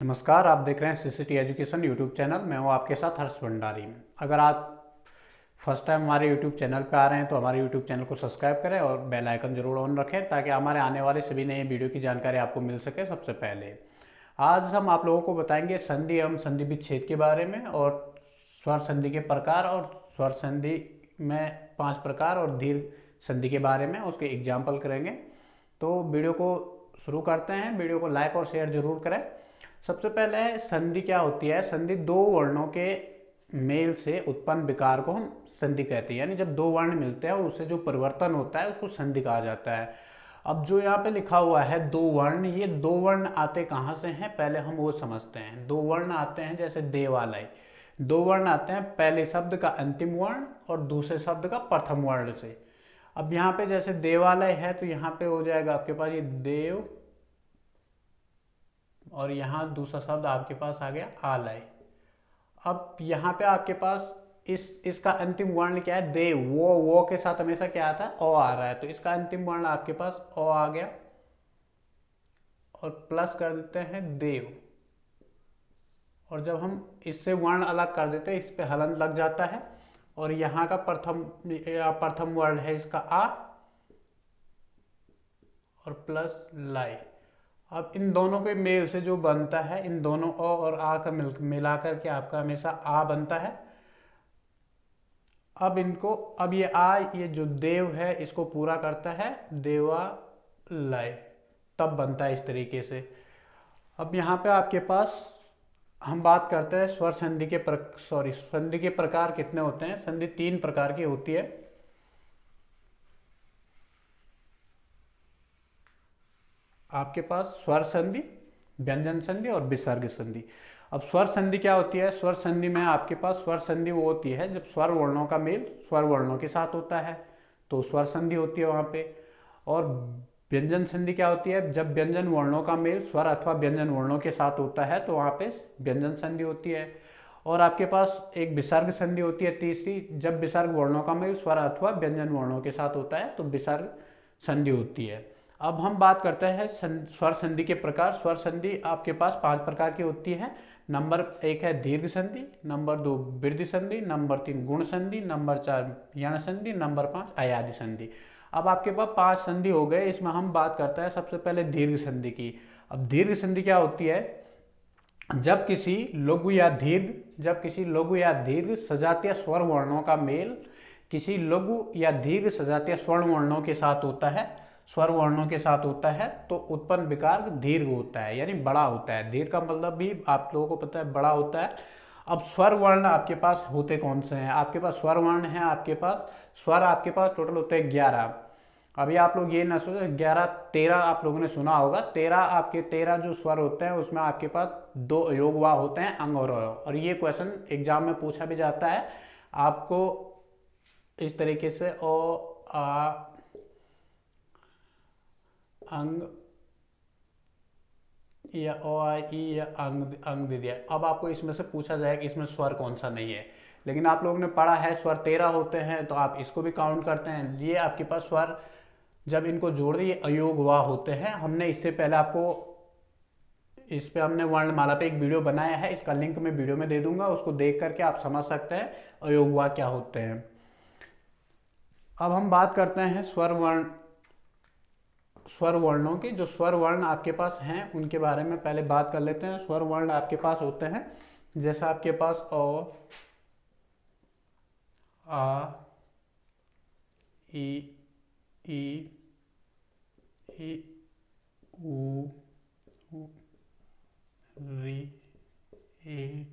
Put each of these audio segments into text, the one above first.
नमस्कार, आप देख रहे हैं सीसीटी एजुकेशन यूट्यूब चैनल। मैं हूं आपके साथ हर्ष भंडारी। अगर आप फर्स्ट टाइम हमारे यूट्यूब चैनल पर आ रहे हैं तो हमारे यूट्यूब चैनल को सब्सक्राइब करें और बेल आइकन जरूर ऑन रखें ताकि हमारे आने वाले सभी नए वीडियो की जानकारी आपको मिल सके सबसे पहले। आज हम आप लोगों को बताएंगे संधि एवं संधि विच्छेद के बारे में और स्वर संधि के प्रकार और स्वर संधि में 5 प्रकार और दीर्घ संधि के बारे में उसके एग्जाम्पल करेंगे। तो वीडियो को शुरू करते हैं। वीडियो को लाइक और शेयर जरूर करें। सबसे पहले संधि क्या होती है। संधि दो वर्णों के मेल से उत्पन्न विकार को हम संधि कहते हैं, यानी जब दो वर्ण मिलते हैं और उससे जो परिवर्तन होता है उसको संधि कहा जाता है। अब जो यहाँ पे लिखा हुआ है दो वर्ण, ये दो वर्ण आते कहाँ से हैं पहले हम वो समझते हैं। दो वर्ण आते हैं जैसे देवालय, दो वर्ण आते हैं पहले शब्द का अंतिम वर्ण और दूसरे शब्द का प्रथम वर्ण से। अब यहाँ पे जैसे देवालय है तो यहाँ पे हो जाएगा आपके पास ये देव और यहाँ दूसरा शब्द आपके पास आ गया आलय। अब यहाँ पे आपके पास इसका अंतिम वर्ण क्या है, देव। वो के साथ हमेशा क्या आता है, ओ आ रहा है, तो इसका अंतिम वर्ण आपके पास ओ आ गया और प्लस कर देते हैं देव। और जब हम इससे वर्ण अलग कर देते हैं इस पे हलंत लग जाता है और यहाँ का प्रथम वर्ण है इसका आ और प्लस लाई। अब इन दोनों के मेल से जो बनता है, इन दोनों अ और आ का मिलाकर के आपका हमेशा आ बनता है। अब ये आ, ये जो देव है इसको पूरा करता है देवालय, तब बनता है इस तरीके से। अब यहाँ पे आपके पास हम बात करते हैं स्वर संधि के संधि के प्रकार कितने होते हैं। संधि 3 प्रकार की होती है। आपके पास स्वर संधि, व्यंजन संधि और विसर्ग संधि। अब स्वर संधि क्या होती है। स्वर संधि में आपके पास स्वर संधि वो होती है जब स्वर वर्णों का मेल स्वर वर्णों के साथ होता है तो स्वर संधि होती है वहाँ पे। और व्यंजन संधि क्या होती है, जब व्यंजन वर्णों का मेल स्वर अथवा व्यंजन वर्णों के साथ होता है तो वहाँ पे व्यंजन संधि होती है। और आपके पास एक विसर्ग संधि होती है तीसरी, जब विसर्ग वर्णों का मेल स्वर अथवा व्यंजन वर्णों के साथ होता है तो विसर्ग संधि होती है। अब हम बात करते हैं स्वर संधि के प्रकार। स्वर संधि आपके पास 5 प्रकार की होती है। नंबर 1 है दीर्घ संधि, नंबर 2 वृद्धि संधि, नंबर 3 गुण संधि, नंबर 4 यण संधि, नंबर 5 अयादि संधि। अब आपके पास 5 संधि हो गए। इसमें हम बात करते हैं सबसे पहले दीर्घ संधि की। अब दीर्घ संधि क्या होती है, जब किसी लघु या दीर्घ सजातीय स्वर वर्णों का मेल किसी लघु या दीर्घ सजातीय स्वर्ण वर्णों के साथ होता है, स्वर वर्णों के साथ होता है तो उत्पन्न विकार दीर्घ होता है, यानी बड़ा होता है। दीर्घ का मतलब भी आप लोगों को पता है, बड़ा होता है। अब स्वर वर्ण आपके पास होते कौन से हैं। आपके पास स्वर वर्ण है, आपके पास स्वर आपके पास टोटल होते हैं 11। अभी आप लोग ये ना सोचो 11 13 आप लोगों ने सुना होगा। 13 जो स्वर होते हैं उसमें आपके पास 2 योग वाह होते हैं, अंग और अवयव। और ये क्वेश्चन एग्जाम में पूछा भी जाता है आपको इस तरीके से, ओ आ अंग या ओ आ ई या अंग दे दिया। अब आपको इसमें से पूछा जाएगा इसमें स्वर कौन सा नहीं है, लेकिन आप लोगों ने पढ़ा है स्वर 13 होते हैं तो आप इसको भी काउंट करते हैं। ये आपके पास स्वर जब इनको जोड़ दिए अयोग वाह होते हैं। हमने इससे पहले आपको इस पे हमने वर्णमाला पे एक वीडियो बनाया है, इसका लिंक मैं वीडियो में दे दूंगा, उसको देख करके आप समझ सकते हैं अयोग वाह क्या होते हैं। अब हम बात करते हैं स्वर वर्णों की। जो स्वर वर्ण आपके पास हैं उनके बारे में पहले बात कर लेते हैं। स्वर वर्ण आपके पास होते हैं जैसा आपके पास ओ, आ, ई, उ, री, ए,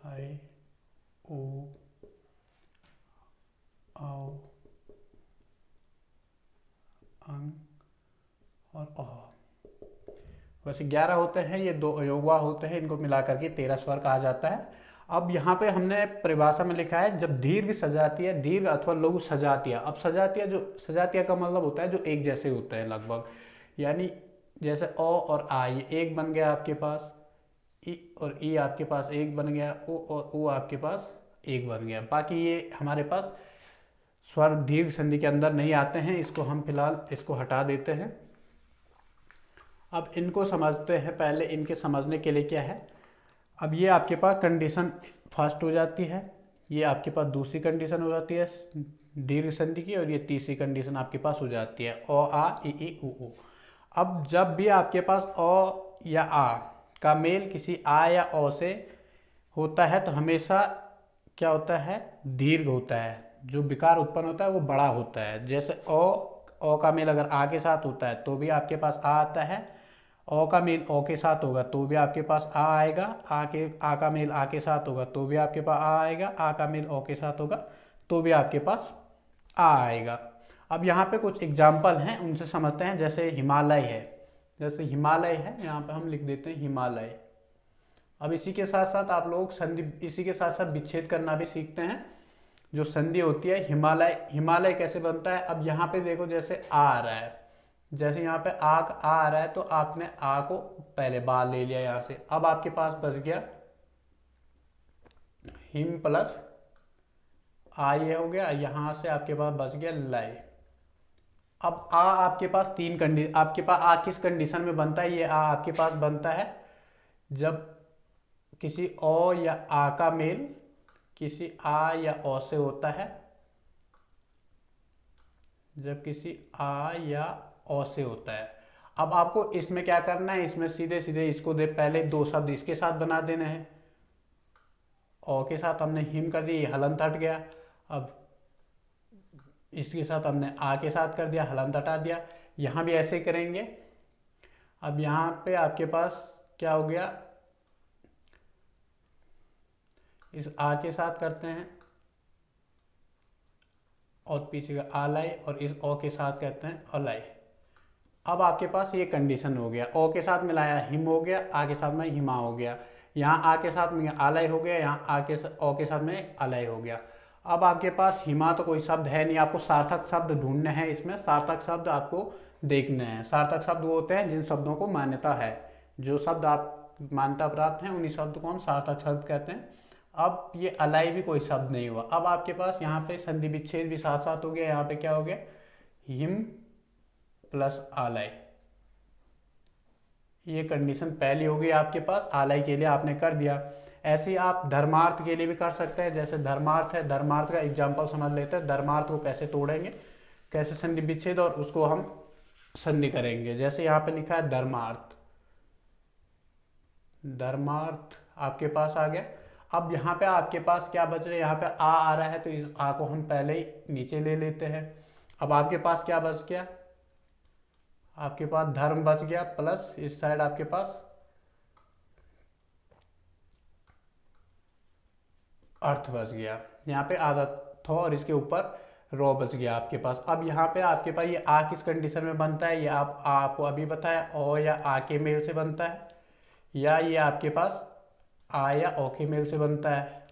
आई, ओ, औ, अंग और अ। वैसे 11 होते हैं, ये 2 अयोगवा होते हैं, इनको मिलाकर के 13 स्वर कहा जाता है। अब यहाँ पे हमने परिभाषा में लिखा है जब दीर्घ सजातीय, दीर्घ अथवा लघु सजातीय। अब सजातीय का मतलब होता है जो एक जैसे होते हैं लगभग, यानी जैसे अ और आ ये एक बन गया आपके पास, ई और ई आपके पास एक बन गया, ओ और ऊ आपके पास एक बन गया। बाकी ये हमारे पास स्वर दीर्घ संधि के अंदर नहीं आते हैं, इसको हम फिलहाल इसको हटा देते हैं। अब इनको समझते हैं। पहले इनके समझने के लिए क्या है, अब ये आपके पास कंडीशन फर्स्ट हो जाती है, ये आपके पास दूसरी कंडीशन हो जाती है दीर्घ संधि की, और ये तीसरी कंडीशन आपके पास हो जाती है अ आ इ ई उ ऊ। अब जब भी आपके पास अ या आ का मेल किसी आ या ओ से होता है तो हमेशा क्या होता है, दीर्घ होता है। जो विकार उत्पन्न होता है वो बड़ा होता है। जैसे ओ का मेल अगर आ के साथ होता है तो भी आपके पास आ आता है, ओ का मेल ओ के साथ होगा तो भी आपके पास आ आएगा, आ का मेल आ के साथ होगा तो भी आपके पास आ आएगा, आ का मेल ओ के साथ होगा तो भी आपके पास आ आएगा। अब यहाँ पे कुछ एग्जाम्पल हैं, उनसे समझते हैं। जैसे हिमालय है, जैसे हिमालय है, यहाँ पे हम लिख देते हैं हिमालय। अब इसी के साथ साथ आप लोग संधि, इसी के साथ साथ विच्छेद करना भी सीखते हैं। जो संधि होती है हिमालय, हिमालय कैसे बनता है, अब यहाँ पे देखो जैसे आ रहा है, जैसे यहाँ पे आ रहा है तो आपने आ को पहले बाहर ले लिया यहाँ से, अब आपके पास बच गया हिम प्लस आ, ये हो गया, यहाँ से आपके पास बच गया लय। अब आ आपके पास तीन कंडीशन, आपके पास आ किस कंडीशन में बनता है, ये आ आपके पास बनता है जब किसी ओ या आ का मेल किसी आ या ओ से होता है, जब किसी आ या ओ से होता है। अब आपको इसमें क्या करना है, इसमें सीधे सीधे इसको दे, पहले दो शब्द इसके साथ बना देने हैं। ओ के साथ हमने हिम कर दिया, ये हलंत हट गया। अब इसके साथ हमने आ के साथ कर दिया, हलंत हटा दिया। यहाँ भी ऐसे ही करेंगे। अब यहाँ पे आपके पास क्या हो गया, इस आ के साथ करते हैं और पीछे का आलय, और इस ओ के साथ कहते हैं अलय। अब आपके पास ये कंडीशन हो गया, ओ के साथ मिलाया हिम हो गया, आ के साथ में हिमा हो गया, यहाँ आ के साथ में आलय हो गया, यहाँ आ के ओ के साथ में अलय हो गया। अब आपके पास हिमा तो कोई शब्द है नहीं, आपको सार्थक शब्द ढूंढने हैं। इसमें सार्थक शब्द आपको देखने हैं। सार्थक शब्द वो होते हैं जिन शब्दों को मान्यता है, जो शब्द आप मान्यता प्राप्त हैं उन्हीं शब्द को हम सार्थक शब्द कहते हैं। अब ये अलय भी कोई शब्द नहीं हुआ। अब आपके पास यहाँ पे संधि विच्छेद भी साथ साथ हो गया। यहाँ पे क्या हो गया, हिम प्लस आलय, ये कंडीशन पहली हो गई आपके पास। आलय के लिए आपने कर दिया। ऐसे ही आप धर्मार्थ के लिए भी कर सकते हैं। जैसे धर्मार्थ है, धर्मार्थ का एग्जाम्पल समझ लेते हैं। धर्मार्थ को कैसे तोड़ेंगे, कैसे संधि विच्छेद, और उसको हम संधि करेंगे। जैसे यहाँ पे लिखा है धर्मार्थ, धर्मार्थ आपके पास आ गया। अब यहाँ पे आपके पास क्या बच रहा है, यहाँ पे आ रहा है तो इस आ को हम पहले ही नीचे ले लेते हैं। अब आपके पास क्या बच गया, आपके पास धर्म बच गया, प्लस इस साइड आपके पास अर्थ बच गया। यहाँ पे आधा थो और इसके ऊपर रो बच गया आपके पास। अब यहाँ पे आपके पास ये आ किस कंडीशन में बनता है, ये आपको अभी बताया, ओ या आ के मेल से बनता है, या ये आपके पास आ या ओ के मेल से बनता है।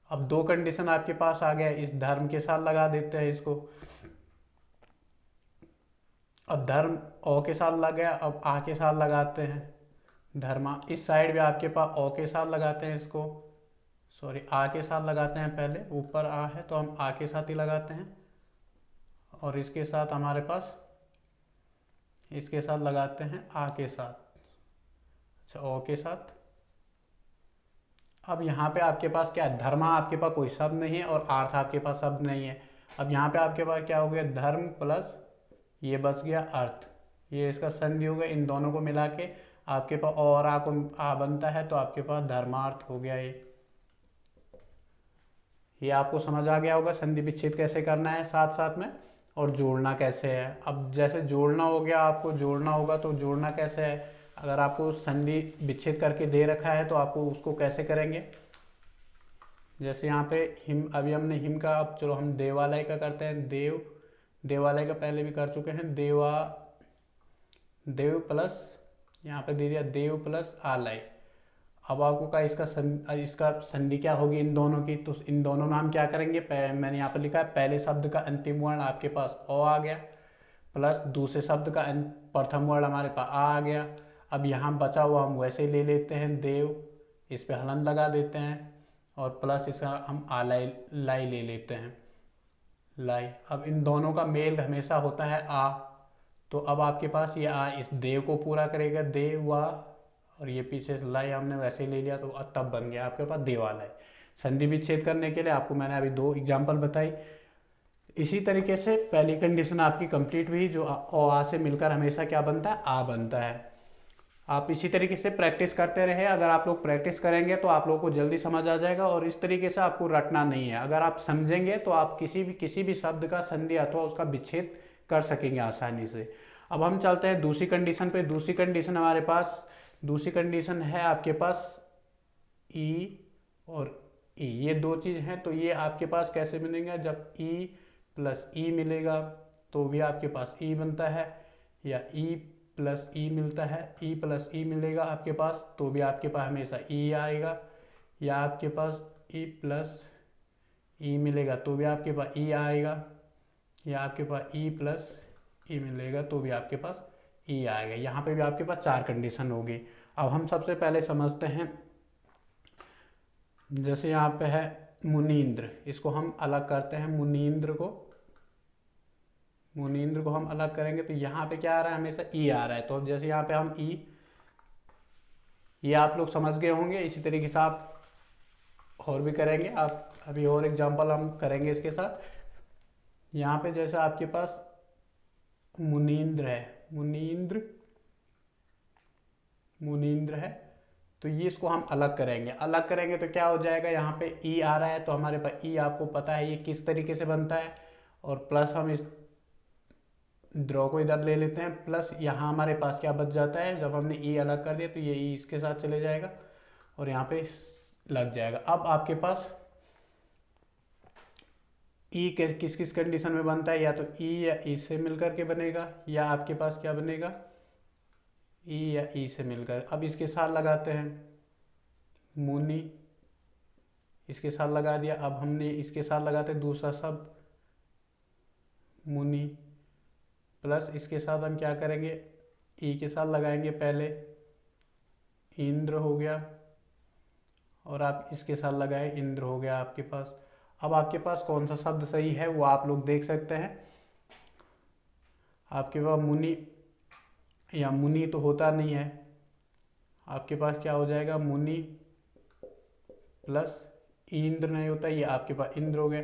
अब दो कंडीशन आपके पास आ गया, इस धर्म के साथ लगा देते हैं इसको। अब धर्म ओ के साथ लग गया, अब आ के साथ लगाते हैं धर्मा। इस साइड भी आपके पास ओ के साथ लगाते हैं इसको, सॉरी आ के साथ लगाते हैं। पहले ऊपर आ है तो हम आ के साथ ही लगाते हैं, और इसके साथ हमारे पास इसके साथ लगाते हैं आ के साथ, अच्छा ओ के साथ। अब यहाँ पे आपके पास क्या है, धर्मा आपके पास कोई शब्द नहीं है और आर्थ आपके पास शब्द नहीं है। अब यहाँ पे आपके पास क्या हो गया, धर्म प्लस ये बच गया अर्थ, ये इसका संधि हो गया। इन दोनों को मिला के आपके पास और आ को आ बनता है तो आपके पास धर्मार्थ हो गया। ये आपको समझ आ गया होगा संधि विच्छेद कैसे करना है साथ साथ में, और जोड़ना कैसे है। अब जैसे जोड़ना हो गया, आपको जोड़ना होगा तो जोड़ना कैसे है, अगर आपको संधि विच्छेद करके दे रखा है तो आपको उसको कैसे करेंगे। जैसे यहाँ पे हिम, अभी हमने हिम का, अब चलो हम देवालय का करते हैं। देवालय का पहले भी कर चुके हैं। देव प्लस यहाँ पे दे दिया देव प्लस आलय। अब आपको का इसका संधि क्या होगी इन दोनों की, तो इन दोनों में हम क्या करेंगे, मैंने यहाँ पर लिखा है पहले शब्द का अंतिम वर्ण आपके पास ओ आ गया, प्लस दूसरे शब्द का प्रथम वर्ण हमारे पास आ गया। अब यहाँ बचा हुआ हम वैसे ही ले लेते हैं देव, इस पे हलन लगा देते हैं, और प्लस इसका हम आलय लाई ले लेते हैं लाई। अब इन दोनों का मेल हमेशा होता है आ, तो अब आपके पास ये आ इस देव को पूरा करेगा, देव वा, और ये पीछे लाई हमने वैसे ही ले लिया, तो तब बन गया आपके पास देवालय। संधि विच्छेद करने के लिए आपको मैंने अभी 2 एग्जाम्पल बताई। इसी तरीके से पहली कंडीशन आपकी कंप्लीट हुई, जो आ से मिलकर हमेशा क्या बनता है, आ बनता है। आप इसी तरीके से प्रैक्टिस करते रहे। अगर आप लोग प्रैक्टिस करेंगे तो आप लोगों को जल्दी समझ आ जाएगा, और इस तरीके से आपको रटना नहीं है। अगर आप समझेंगे तो आप किसी भी शब्द का संधि अथवा उसका विच्छेद कर सकेंगे आसानी से। अब हम चलते हैं दूसरी कंडीशन पे। दूसरी कंडीशन हमारे पास, दूसरी कंडीशन है आपके पास ई और ई, ये 2 चीज़ हैं। तो ये आपके पास कैसे मिलेंगे, जब ई प्लस ई मिलेगा तो भी आपके पास ई बनता है, या ई प्लस ई मिलता है, ई प्लस ई मिलेगा आपके पास तो भी आपके पास हमेशा ई आएगा, या आपके पास ई प्लस ई मिलेगा तो भी आपके पास ई आएगा, या आपके पास ई प्लस ई मिलेगा तो भी आपके पास ई आएगा। यहाँ पे भी आपके पास 4 कंडीशन होगी। अब हम सबसे पहले समझते हैं, जैसे यहाँ पे है मुनींद्र, इसको हम अलग करते हैं। मुनींद्र को हम अलग करेंगे तो यहाँ पे क्या आ रहा है, हमेशा ई आ रहा है। तो जैसे यहाँ पे हम ई, ये आप लोग समझ गए होंगे। इसी तरीके से आप और भी करेंगे। आप अभी और एग्जांपल हम करेंगे इसके साथ। यहाँ पे जैसे आपके पास मुनींद्र है, मुनींद्र है, तो ये इसको हम अलग करेंगे तो क्या हो जाएगा, यहाँ पे ई आ रहा है तो हमारे पास ई, आपको पता है ये किस तरीके से बनता है, और प्लस हम इस ड्रॉ को इधर ले लेते हैं, प्लस यहाँ हमारे पास क्या बच जाता है, जब हमने ई अलग कर दिया तो ये ई इसके साथ चले जाएगा और यहाँ पे लग जाएगा। अब आपके पास ई किस किस कंडीशन में बनता है, या तो ई या ई से मिलकर के बनेगा, या आपके पास क्या बनेगा, ई या ई से मिलकर। अब इसके साथ लगाते हैं मुनि, इसके साथ लगा दिया। अब हमने इसके साथ लगाते दूसरा शब्द मुनि, प्लस इसके साथ हम क्या करेंगे, ई के साथ लगाएंगे पहले, इंद्र हो गया, और आप इसके साथ लगाए इंद्र हो गया आपके पास। अब आपके पास कौन सा शब्द सही है वो आप लोग देख सकते हैं। आपके पास मुनि या मुनि तो होता नहीं है, आपके पास क्या हो जाएगा, मुनि प्लस इंद्र नहीं होता, ये आपके पास इंद्र हो गया,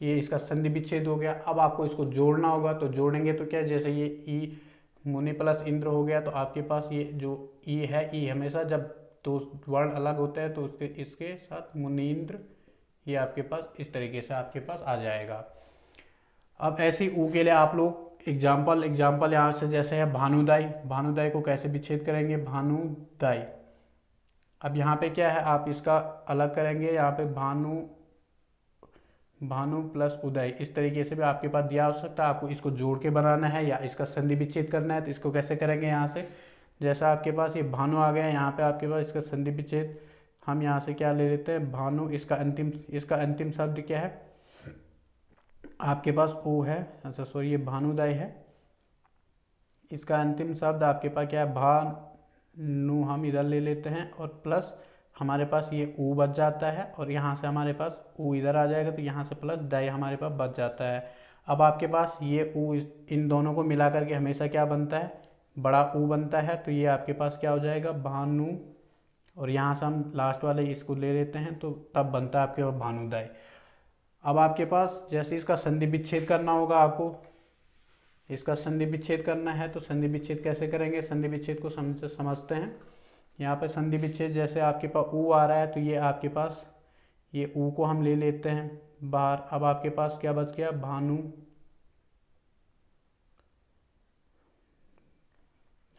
ये इसका संधि विच्छेद हो गया। अब आपको इसको जोड़ना होगा, तो जोड़ेंगे तो क्या, जैसे ये ई मुनि प्लस इंद्र हो गया, तो आपके पास ये जो ई है, ई हमेशा जब 2 वर्ण अलग होते हैं तो इसके साथ मुनींद्र, ये आपके पास इस तरीके से आपके पास आ जाएगा। अब ऐसी ऊ के लिए आप लोग एग्जाम्पल यहाँ से, जैसे है भानुदाई को कैसे विच्छेद करेंगे, भानुदाई। अब यहाँ पे क्या है, आप इसका अलग करेंगे, यहाँ पे भानु प्लस उदय, इस तरीके से भी आपके पास दिया हो सकता है। आपको इसको जोड़ के बनाना है या इसका संधि विच्छेद करना है, तो इसको कैसे करेंगे, यहाँ से जैसा आपके पास ये भानु आ गया, यहाँ पे आपके पास इसका संधि विच्छेद, हम यहाँ से क्या ले लेते हैं, भानु, इसका अंतिम शब्द क्या है आपके पास, ओ है, अच्छा सॉरी ये भानुदाई है, इसका अंतिम शब्द आपके पास क्या है, भानु, हम इधर ले लेते हैं, और प्लस हमारे पास ये ऊ बच जाता है, और यहाँ से हमारे पास ऊ इधर आ जाएगा, तो यहाँ से प्लस दाई हमारे पास बच जाता है। अब आपके पास ये ऊ, इन दोनों को मिला करके हमेशा क्या बनता है, बड़ा ऊ बनता है, तो ये आपके पास क्या हो जाएगा, भानु, और यहाँ से हम लास्ट वाले इसको ले लेते हैं, तो तब बनता है आपके पास भानुदाई। अब आपके पास जैसे इसका संधि विच्छेद करना होगा, आपको इसका संधि विच्छेद करना है, तो संधि विच्छेद कैसे करेंगे, संधि विच्छेद को समझते हैं। यहाँ पर संधि विच्छेद, जैसे आपके पास ऊ आ रहा है, तो ये आपके पास ये ऊ को हम ले लेते हैं बाहर। अब आपके पास क्या बच गया, भानु,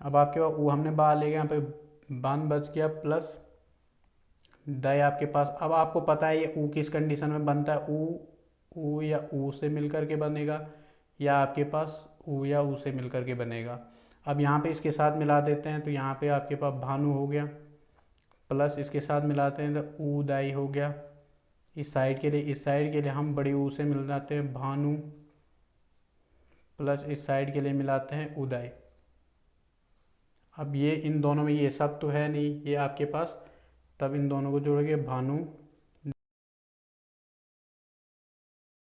अब आपके पास ऊ हमने बाहर ले गया, यहाँ पे बान बच गया, प्लस दय आपके पास। अब आपको पता है ये ऊ किस कंडीशन में बनता है, ऊ या ऊ से मिलकर के बनेगा, या आपके पास ऊ या ऊ से मिलकर के बनेगा। अब यहाँ पे इसके साथ मिला देते हैं, तो यहाँ पे आपके पास भानु हो गया, प्लस इसके साथ मिलाते हैं तो ऊ दाई हो गया। इस साइड के लिए हम बड़ी ऊ से मिल जाते हैं भानु, प्लस इस साइड के लिए मिलाते हैं उदय। अब ये इन दोनों में ये सब तो है नहीं, ये आपके पास, तब इन दोनों को जोड़ेंगे भानु